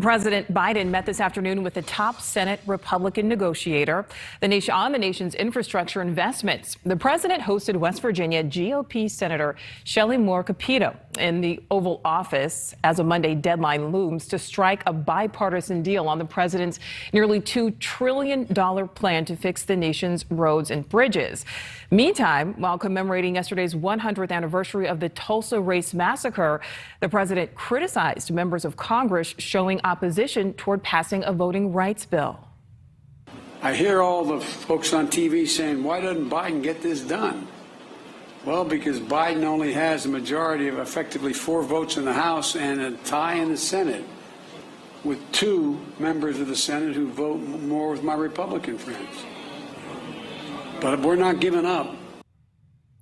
President Biden met this afternoon with the top Senate Republican negotiator on the nation's infrastructure investments. The president hosted West Virginia GOP Senator Shelley Moore Capito in the Oval Office as a Monday deadline looms to strike a bipartisan deal on the president's nearly $2 trillion plan to fix the nation's roads and bridges. Meantime, while commemorating yesterday's 100th anniversary of the Tulsa Race Massacre, the president criticized members of Congress showing opposition toward passing a voting rights bill. I hear all the folks on TV saying, why doesn't Biden get this done? Well, because Biden only has a majority of effectively 4 votes in the House and a tie in the Senate, with 2 members of the Senate who vote more with my Republican friends. But we're not giving up.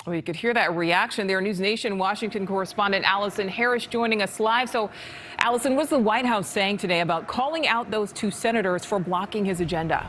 Well, you could hear that reaction there. News Nation Washington correspondent Allison Harris joining us live. So, Allison, what's the White House saying today about calling out those 2 senators for blocking his agenda?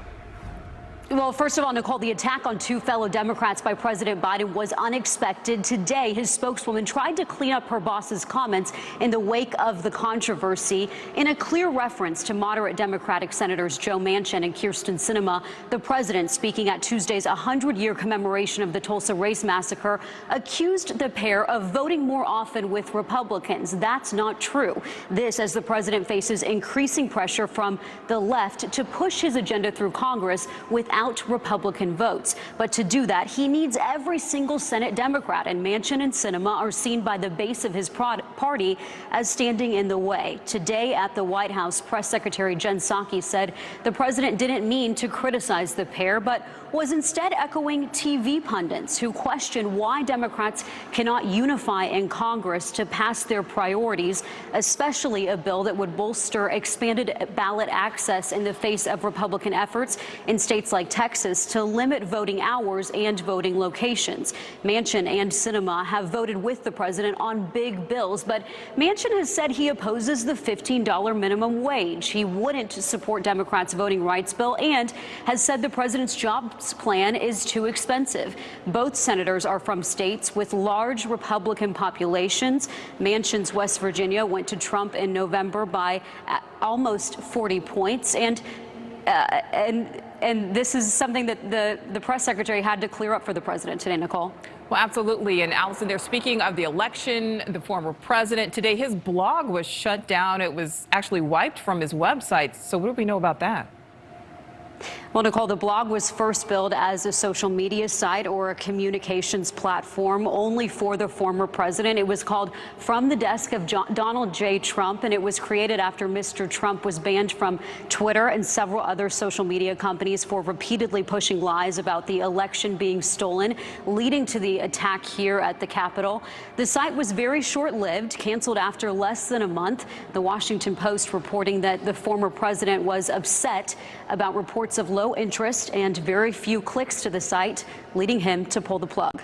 Well, first of all, Nicole, the attack on 2 fellow Democrats by President Biden was unexpected. Today, his spokeswoman tried to clean up her boss's comments in the wake of the controversy. In a clear reference to moderate Democratic Senators Joe Manchin and Kyrsten Sinema, the president, speaking at Tuesday's 100-year commemoration of the Tulsa Race Massacre, accused the pair of voting more often with Republicans. That's not true. This as the president faces increasing pressure from the left to push his agenda through Congress without Republican votes. But to do that, he needs every single Senate Democrat, and Manchin and Sinema are seen by the base of his party as standing in the way. Today at the White House, Press Secretary Jen Psaki said the president didn't mean to criticize the pair, but was instead echoing TV pundits who question why Democrats cannot unify in Congress to pass their priorities, especially a bill that would bolster expanded ballot access in the face of Republican efforts in states like Texas to limit voting hours and voting locations. Manchin and Sinema have voted with the president on big bills, but Manchin has said he opposes the $15 minimum wage. He wouldn't support Democrats' voting rights bill and has said the president's jobs plan is too expensive. Both senators are from states with large Republican populations. Manchin's West Virginia went to Trump in November by almost 40 points, and this is something that the press secretary had to clear up for the president today, Nicole. Well, absolutely. And Allison, they're speaking of the election, the former president. Today, his blog was shut down. It was actually wiped from his website. So what do we know about that? Well, Nicole, the blog was first billed as a social media site or a communications platform only for the former president. It was called From the Desk of Donald J. Trump, and it was created after Mr. Trump was banned from Twitter and several other social media companies for repeatedly pushing lies about the election being stolen, leading to the attack here at the Capitol. The site was very short-lived, canceled after less than a month. The Washington Post reporting that the former president was upset about reports of low interest and very few clicks to the site, leading him to pull the plug.